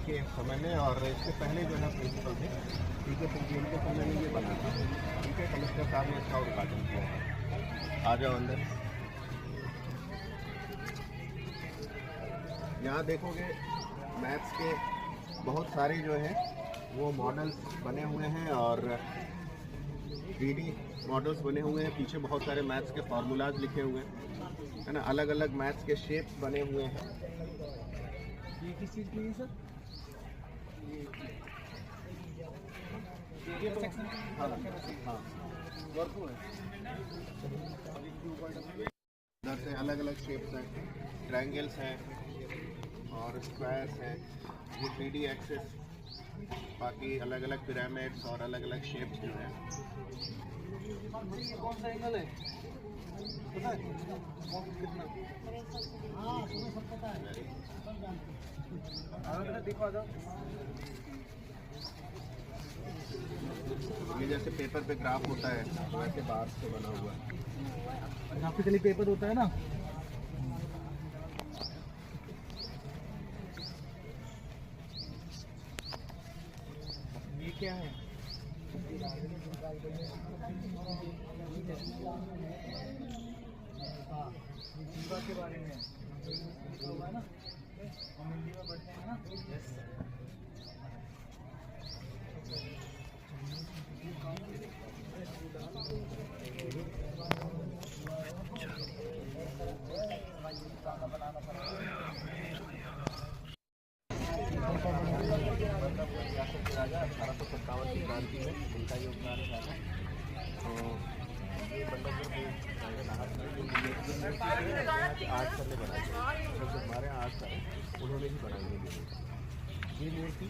के समय में, और इससे पहले जो है प्रिंसिपल थे, ठीक है, तो उनके समय में ये बना था, ठीक है। कमिश्नर साहब ने अच्छा उद्घाटन किया था। आ जाओ अंदर। यहाँ देखोगे मैथ्स के बहुत सारे जो है वो मॉडल्स बने हुए हैं, और 3D मॉडल्स बने हुए हैं। पीछे बहुत सारे मैथ्स के फार्मूलाज लिखे हुए हैं, है ना। अलग अलग मैथ्स के शेप्स बने हुए हैं। ये किस चीज़ की है सर? ये सेक्शन हाँ, इधर से अलग अलग शेप्स हैं, ट्रायंगल्स हैं और स्क्वायर्स हैं। ये 3D एक्सेस, बाकी अलग अलग पिरामिड्स और अलग अलग शेप्स जो हैं। कौन सा एंगल है पता है? कितना? हाँ, तुम्हें सब पता है। देखो आ जाओ। ये जैसे पेपर पे ग्राफ होता है वैसे बार से बना हुआ है। ग्राफिकली पेपर होता है ना। ये क्या है? जीवा के बारे में है ना, हम हिंदी में पढ़ते हैं ना। राजा 1857 की क्रांति में उनका योगदान रहा था। तो ये आर्ट सर ने बनाई, हमारे आर्ट सर उन्होंने ही बनाई है ये मूर्ति।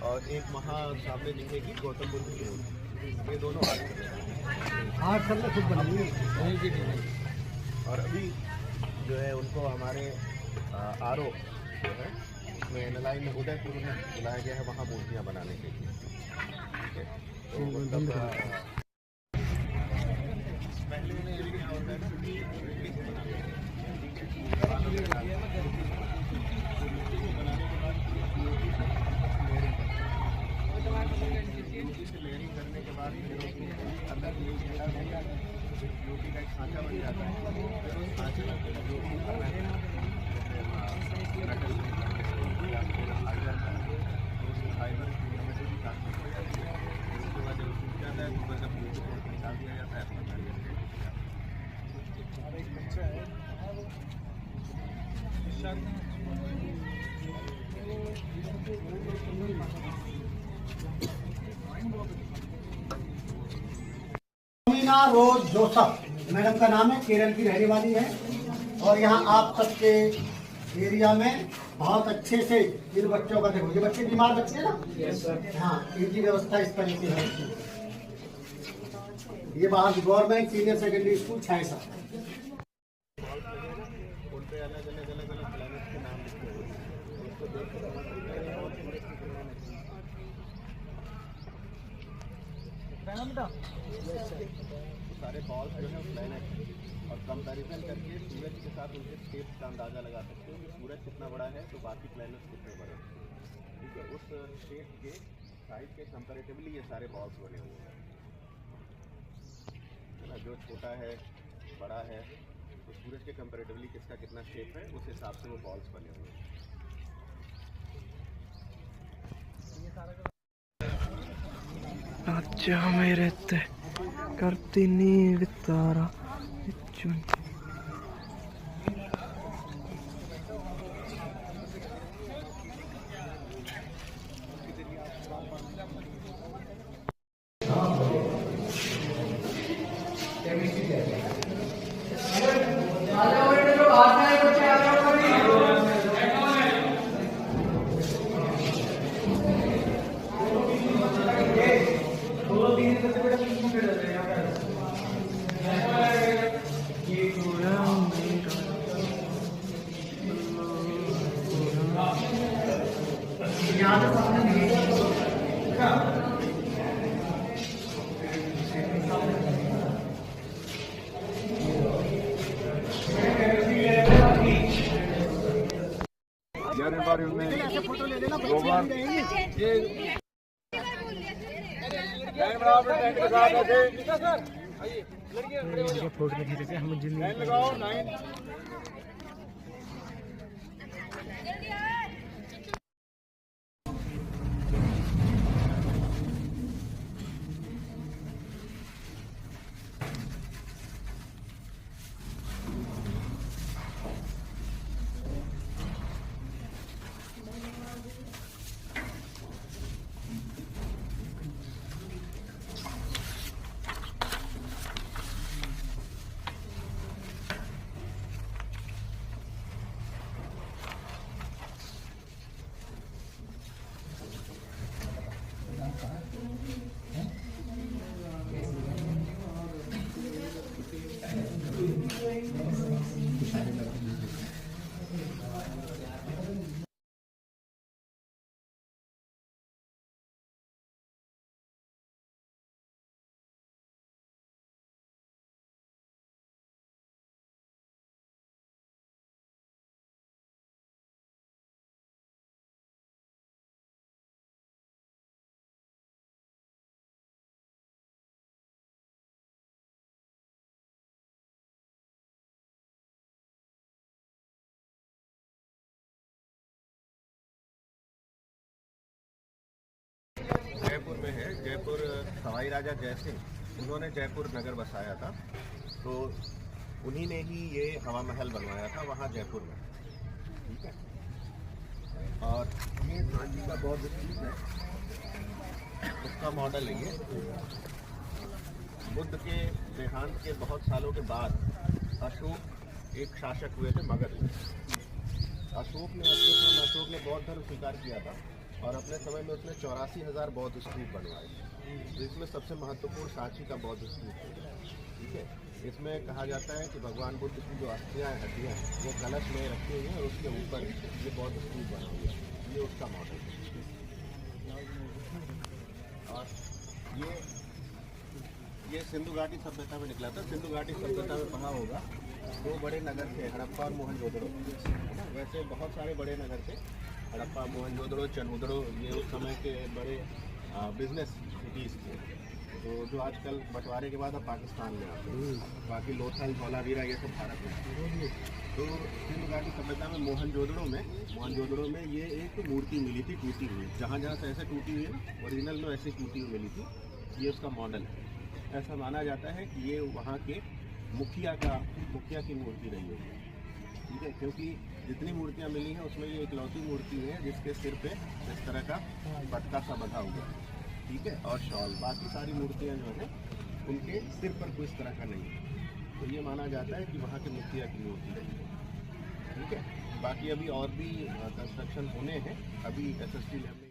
और एक वहाँ सामने दिखेगी गौतम बुद्ध की मूर्ति, ये दोनों आर्ट सर ने खुद बनाई है। और अभी जो है उनको हमारे आरओ जो है उसमें एनालाइन में उदयपुर में बुलाया गया है, वहाँ मूर्तियाँ बनाने के लिए, ठीक है। तो मतलब पहले क्या होता है लेयरिंग करने के बाद अंदर का एक खांचा बन जाता है। रोज जोसफ मैडम का नाम है, केरल की रहने वाली है। और यहाँ आप सबके एरिया में बहुत अच्छे से इन बच्चों का, देखो ये बच्चे बीमार बच्चे हैं ना। Yes sir. हाँ, इनकी व्यवस्था इस तरीके है। ये बाहर गवर्नमेंट सीनियर सेकेंडरी स्कूल छायसा। सारे बॉल्स जो है प्लैनेट और कंपैरिजन करके सूरज के साथ उनके शेप का अंदाज़ा लगा सकते हो कि सूरज कितना बड़ा है तो बाकी प्लैनेट्स कितने बड़े हैं, ठीक है। उस शेप के साइज के कंपैरेटिवली ये सारे बॉल्स बने हुए हैं, है ना। जो छोटा है बड़ा है तो सूरज के कंपैरेटिवली किसका कितना शेप है उस हिसाब से वो बॉल्स बने हुए हैं। अच्छा मेरे ते करती नींद तारा चुन environment ऐसे फोटो ले लेना, बच्चे भी रहेंगे। जयपुर में है। जयपुर सवाई राजा जय सिंह, उन्होंने जयपुर नगर बसाया था, तो उन्हीं ने ही ये हवा महल बनवाया था वहाँ जयपुर में। ठीक है, और ये गांधी का बौद्ध स्तूप है, उसका मॉडल है ये। बुद्ध के देहांत के बहुत सालों के बाद अशोक एक शासक हुए थे मगध में। अशोक ने बौद्ध धर्म स्वीकार किया था और अपने समय में उसने 84,000 बौद्ध स्तूप बनवाए। तो इसमें सबसे महत्वपूर्ण सांची का बौद्ध स्तूप है। ठीक है, इसमें कहा जाता है कि भगवान बुद्ध की जो अस्थियाँ हड्डियाँ वो कलश में रखी हुई हैं और उसके ऊपर ये बौद्ध स्तूप बना हुआ है। ये उसका मॉडल है। और ये सिंधु घाटी सभ्यता में निकला था। सिंधु घाटी सभ्यता में पढ़ा होगा, 2 बड़े नगर थे, हड़प्पा और मोहनजोदड़ो। वैसे बहुत सारे बड़े नगर थे, हड़प्पा, मोहनजोदड़ो, चनउदड़ो, ये उस समय के बड़े बिजनेस सिटीज़ थे, तो जो आजकल बंटवारे के बाद अब पाकिस्तान में आते हैं। बाकी लोथल, धौलावीरा ये सब भारत में। तो सिंधु घाटी सभ्यता में मोहनजोदड़ो में ये एक मूर्ति मिली थी टूटी हुई, जहाँ से ऐसे टूटी हुई है, ओरिजिनल में ऐसी टूटी हुई मिली थी। ये उसका मॉडल है। ऐसा माना जाता है कि ये वहाँ के मुखिया की मूर्ति रही होगी। ठीक है, क्योंकि जितनी मूर्तियाँ मिली हैं उसमें ये इकलौती मूर्ति है जिसके सिर पे इस तरह का पटका सा बंधा हुआ है। ठीक है, और शॉल। बाकी सारी मूर्तियाँ जो हैं उनके सिर पर कोई इस तरह का नहीं है। तो ये माना जाता है कि वहाँ के मुखिया की मूर्ति रही है। ठीक है, बाकी अभी और भी कंस्ट्रक्शन होने हैं। अभी SST लैब में